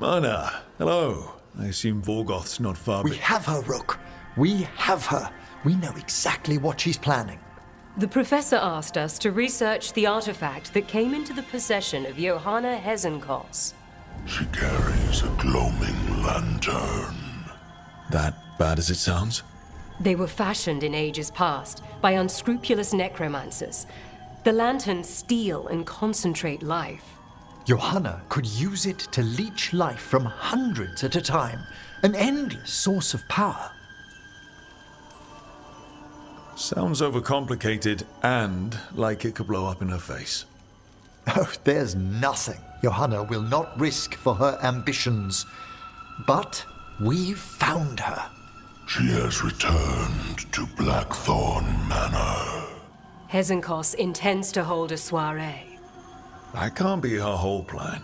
Anna, hello. I assume Vorgoth's not far. We have her, Rook. We have her. We know exactly what she's planning. The professor asked us to research the artifact that came into the possession of Johanna Hezenkos. She carries a gloaming lantern. That bad as it sounds? They were fashioned in ages past by unscrupulous necromancers. The lanterns steal and concentrate life. Johanna could use it to leech life from hundreds at a time. An endless source of power. Sounds overcomplicated and like it could blow up in her face. Oh, there's nothing Johanna will not risk for her ambitions. But we've found her. She has returned to Blackthorn Manor. Hezenkos intends to hold a soiree. That can't be her whole plan.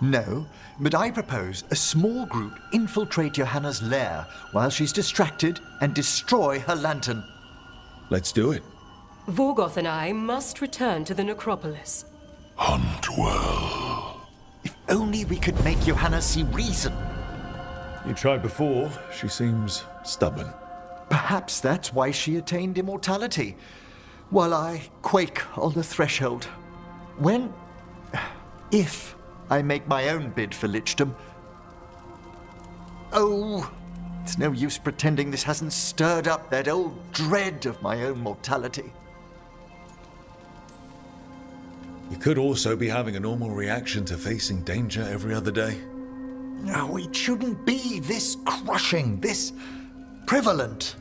No, but I propose a small group infiltrate Johanna's lair while she's distracted and destroy her lantern. Let's do it. Vorgoth and I must return to the necropolis. Hunt well. If only we could make Johanna see reason. You tried before. She seems stubborn. Perhaps that's why she attained immortality, while I quake on the threshold. If I make my own bid for lichdom. Oh, it's no use pretending this hasn't stirred up that old dread of my own mortality. You could also be having a normal reaction to facing danger every other day. No, it shouldn't be this crushing, this prevalent.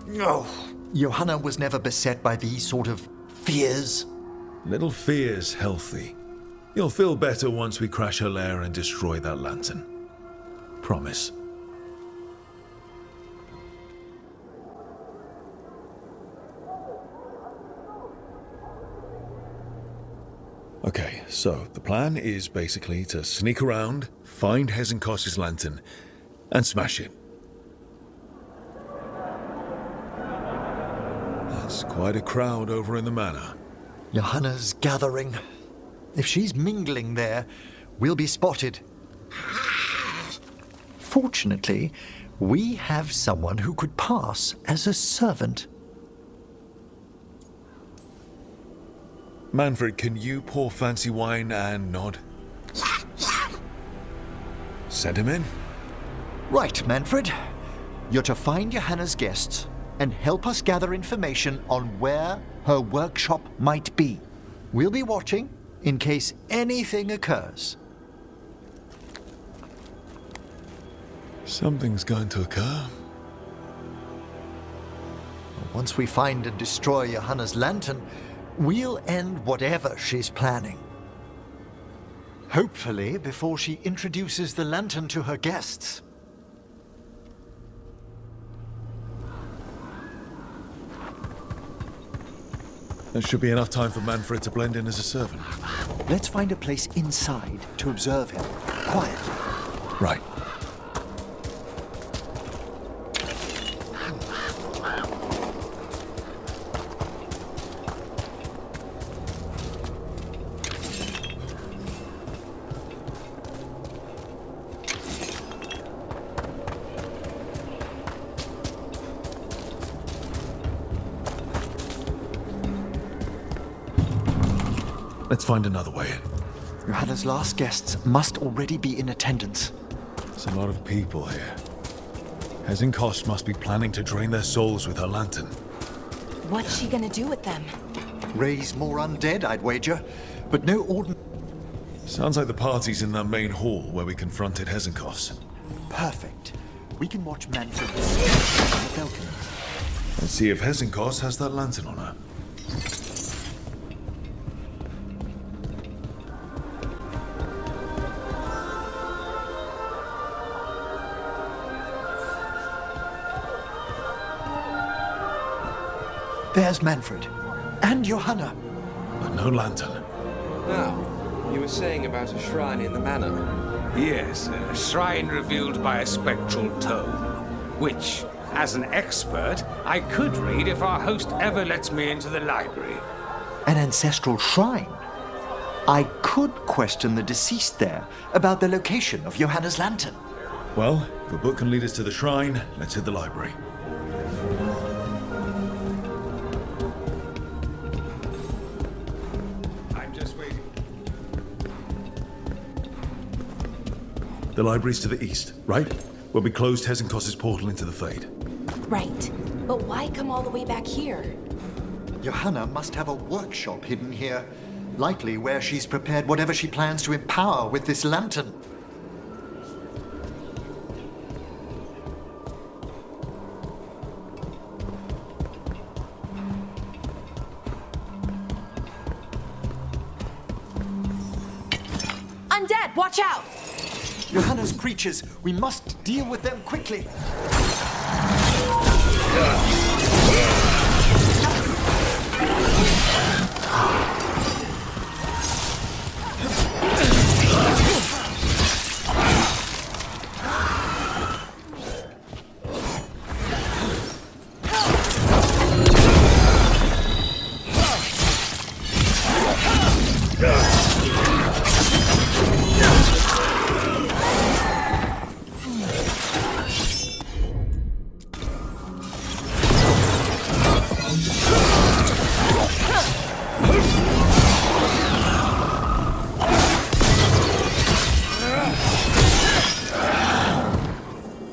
No. Johanna was never beset by these sort of fears. Little fear's healthy. You'll feel better once we crash her lair and destroy that lantern. Promise. Okay, so the plan is basically to sneak around, find Hezenkos' lantern, and smash it. That's quite a crowd over in the manor. Johanna's gathering. If she's mingling there, we'll be spotted. Fortunately, we have someone who could pass as a servant. Manfred, can you pour fancy wine and nod? Send him in. Right, Manfred. You're to find Johanna's guests and help us gather information on where her workshop might be. We'll be watching in case anything occurs. Something's going to occur. Once we find and destroy Johanna's lantern, we'll end whatever she's planning. Hopefully before she introduces the lantern to her guests. There should be enough time for Manfred to blend in as a servant. Let's find a place inside to observe him. Quietly. Right. Let's find another way in. Johanna's last guests must already be in attendance. There's a lot of people here. Hezenkos must be planning to drain their souls with her lantern. What's she gonna do with them? Raise more undead, I'd wager. But no ordinary... Sounds like the party's in that main hall where we confronted Hezenkos. Perfect. We can watch Manfred on the balcony. Let's see if Hezenkos has that lantern on her. There's Manfred. And Johanna. But no lantern. Now, you were saying about a shrine in the manor. Yes, a shrine revealed by a spectral tome, which, as an expert, I could read if our host ever lets me into the library. An ancestral shrine. I could question the deceased there about the location of Johanna's lantern. Well, if the book can lead us to the shrine, let's hit the library. I'm just waiting. The library's to the east, right? Where we closed Hezenkos's portal into the Fade. Right. But why come all the way back here? Johanna must have a workshop hidden here, likely where she's prepared whatever she plans to empower with this lantern. Undead, watch out! Johanna's creatures, we must deal with them quickly.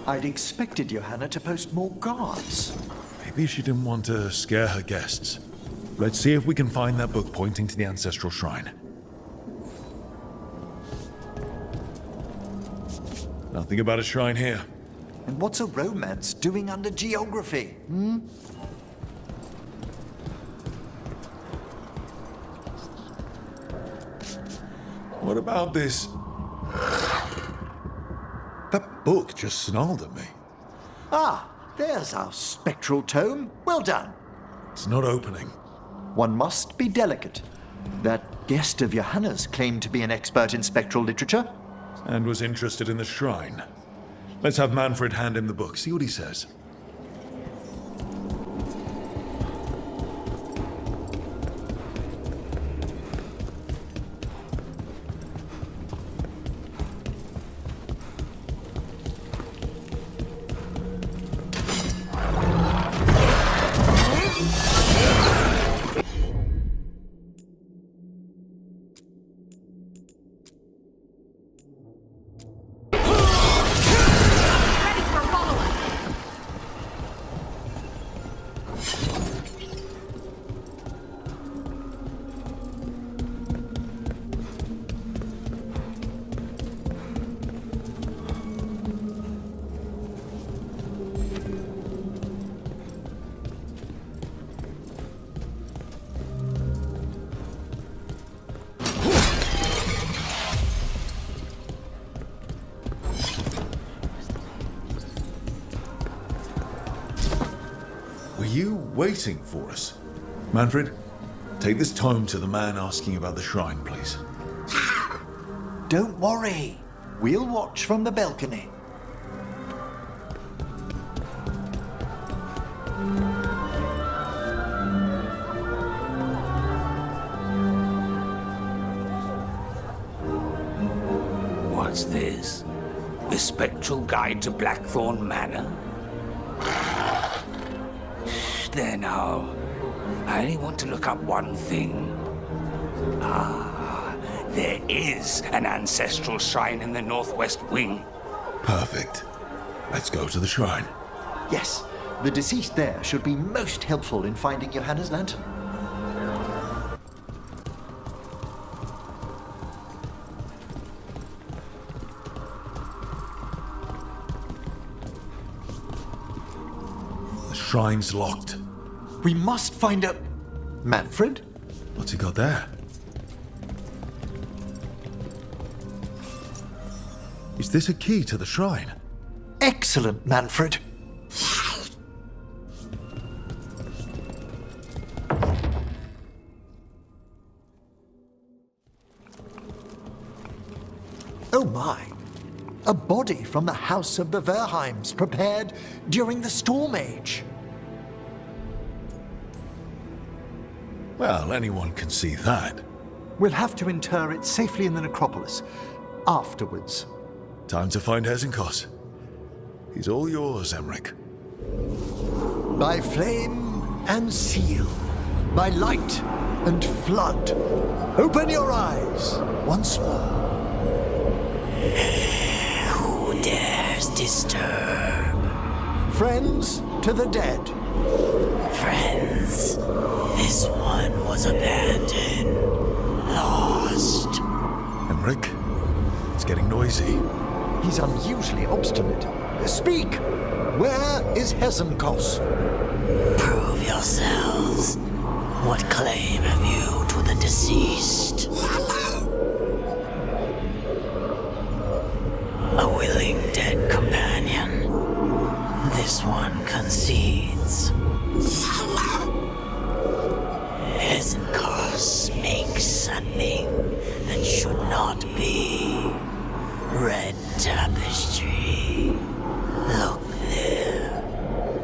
I'd expected Johanna to post more guards. Maybe she didn't want to scare her guests. Let's see if we can find that book pointing to the ancestral shrine. Nothing about a shrine here. And what's a romance doing under geography? What about this? That book just snarled at me. Ah, there's our spectral tome. Well done. It's not opening. One must be delicate. That guest of Johanna's claimed to be an expert in spectral literature. And was interested in the shrine. Let's have Manfred hand him the book, see what he says. Were you waiting for us? Manfred, take this tome to the man asking about the shrine, please. Don't worry. We'll watch from the balcony. What's this? The Spectral Guide to Blackthorn Manor? There now. I only want to look up one thing. Ah, there is an ancestral shrine in the northwest wing. Perfect. Let's go to the shrine. Yes, the deceased there should be most helpful in finding Johanna's lantern. The shrine's locked. We must find a... Manfred? What's he got there? Is this a key to the shrine? Excellent, Manfred. Oh my. A body from the House of the Verheims prepared during the Storm Age. Well, anyone can see that. We'll have to inter it safely in the necropolis. Afterwards. Time to find Hezenkos. He's all yours, Emmerich. By flame and seal. By light and flood. Open your eyes once more. Who dares disturb? Friends to the dead. Friends, this one was abandoned. Lost. Emmerich, it's getting noisy. He's unusually obstinate. Speak! Where is Hezenkos? Prove yourselves. What claim have you to the deceased? A willing dead companion. This one concedes. Hezenkos makes a thing that should not be. Red tapestry. Look there.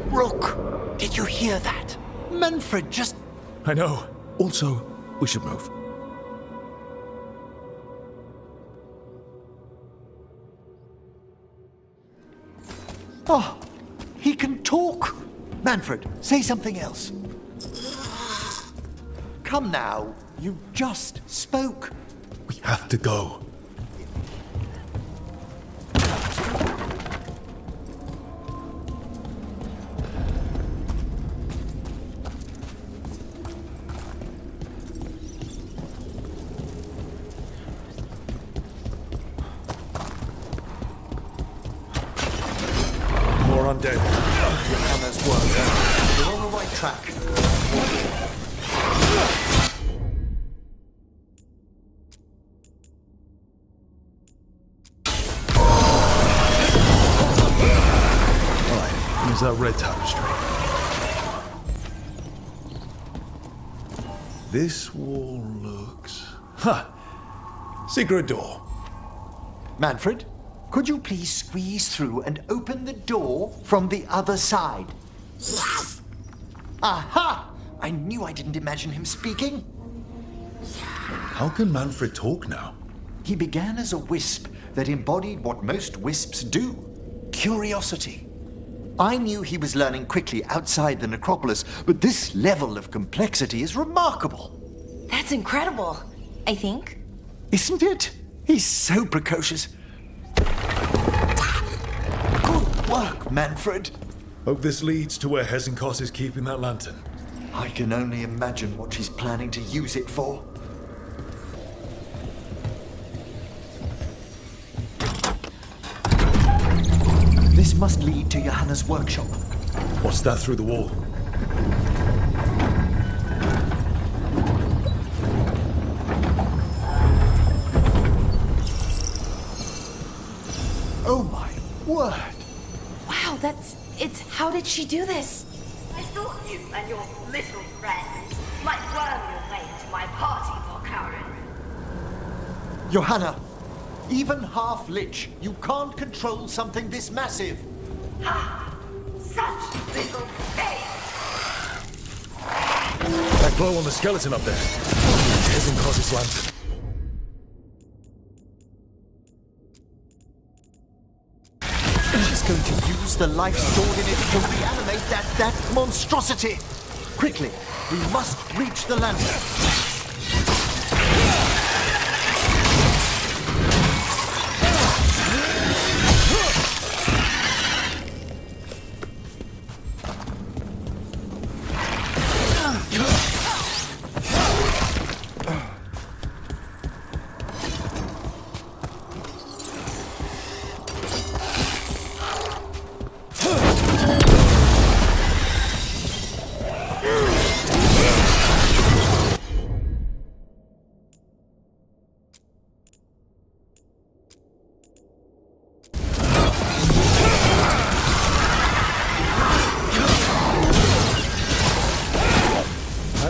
Rook, did you hear that? Manfred just... I know. Also, we should move. Oh, he can talk. Manfred, say something else. Come now, you just spoke. We have to go. More undead. Johanna's work. You're on the right track. Alright, use that red tapestry. This wall looks... Secret door. Manfred, could you please squeeze through and open the door from the other side? Yes! Aha! I knew I didn't imagine him speaking. How can Manfred talk now? He began as a wisp that embodied what most wisps do. Curiosity. I knew he was learning quickly outside the necropolis, but this level of complexity is remarkable. That's incredible, I think. Isn't it? He's so precocious. Good work, Manfred. Hope this leads to where Hezenkos is keeping that lantern. I can only imagine what she's planning to use it for. This must lead to Johanna's workshop. What's that through the wall? Oh my word! Wow, it's... How did she do this? I thought you and your little friends might worm your way into my party, Volkaren. Johanna, even half-lich, you can't control something this massive. Ha! Such little faith! That glow on the skeleton up there. Hezenkos' lantern. She's going to use the life stored in it to reanimate that monstrosity. Quickly, we must reach the lantern.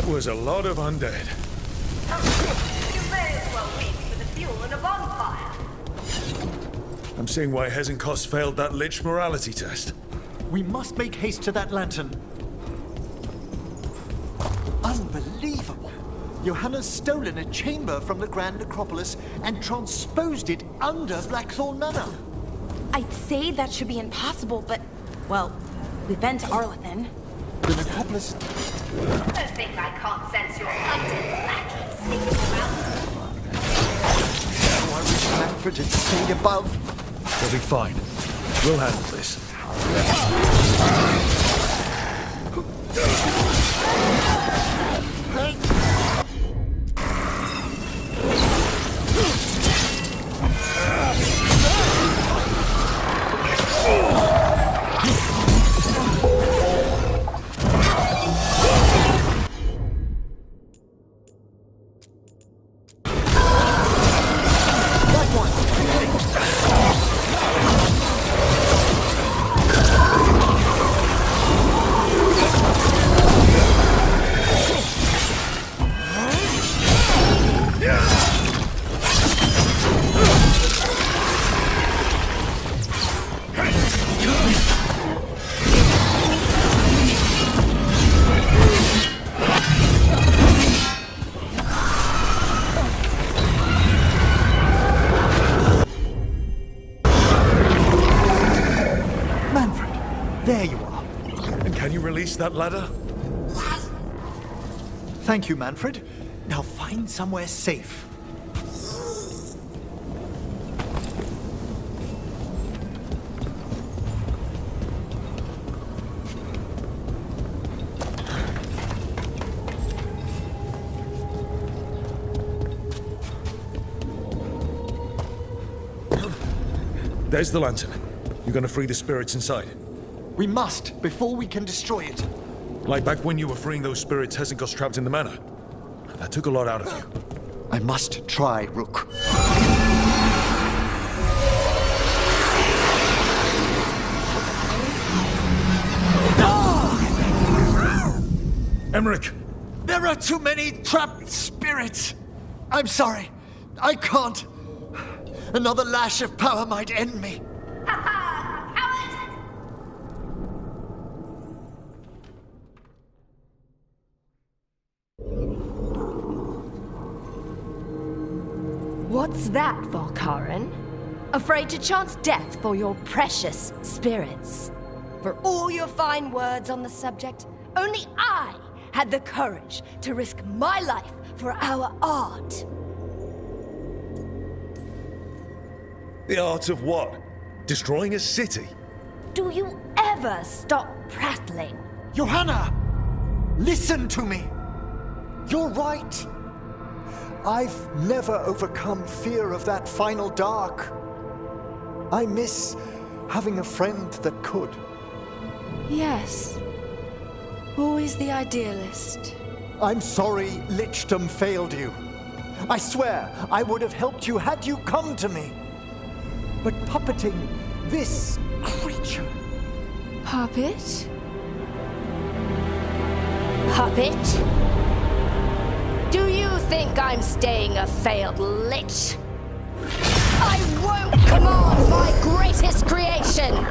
Was a lot of undead. You may as well wait for the fuel in a bonfire. I'm seeing why Hezenkos failed that lich morality test. We must make haste to that lantern. Unbelievable. Johanna's stolen a chamber from the Grand Necropolis and transposed it under Blackthorn Manor. I'd say that should be impossible, but, well, we've been to Arlethan. The Necropolis... Don't think I can't sense your hunted lackey sneaking around. Oh, I wish Manfred had stayed above. We'll be fine. We'll handle this. There you are. And can you release that ladder? Thank you, Manfred. Now find somewhere safe. There's the lantern. You're gonna free the spirits inside. We must, before we can destroy it. Like back when you were freeing those spirits Hezen got trapped in the manor. That took a lot out of you. I must try, Rook. Emmerich! There are too many trapped spirits. I'm sorry. I can't. Another lash of power might end me. What's that, Valkarin? Afraid to chance death for your precious spirits? For all your fine words on the subject, only I had the courage to risk my life for our art. The art of what? Destroying a city? Do you ever stop prattling? Johanna! Listen to me! You're right. I've never overcome fear of that final dark. I miss having a friend that could. Yes. Always the idealist. I'm sorry Lichdom failed you. I swear I would have helped you had you come to me. But puppeting this creature... Puppet? Puppet? Do you think I'm staying a failed lich? I won't command my greatest creation!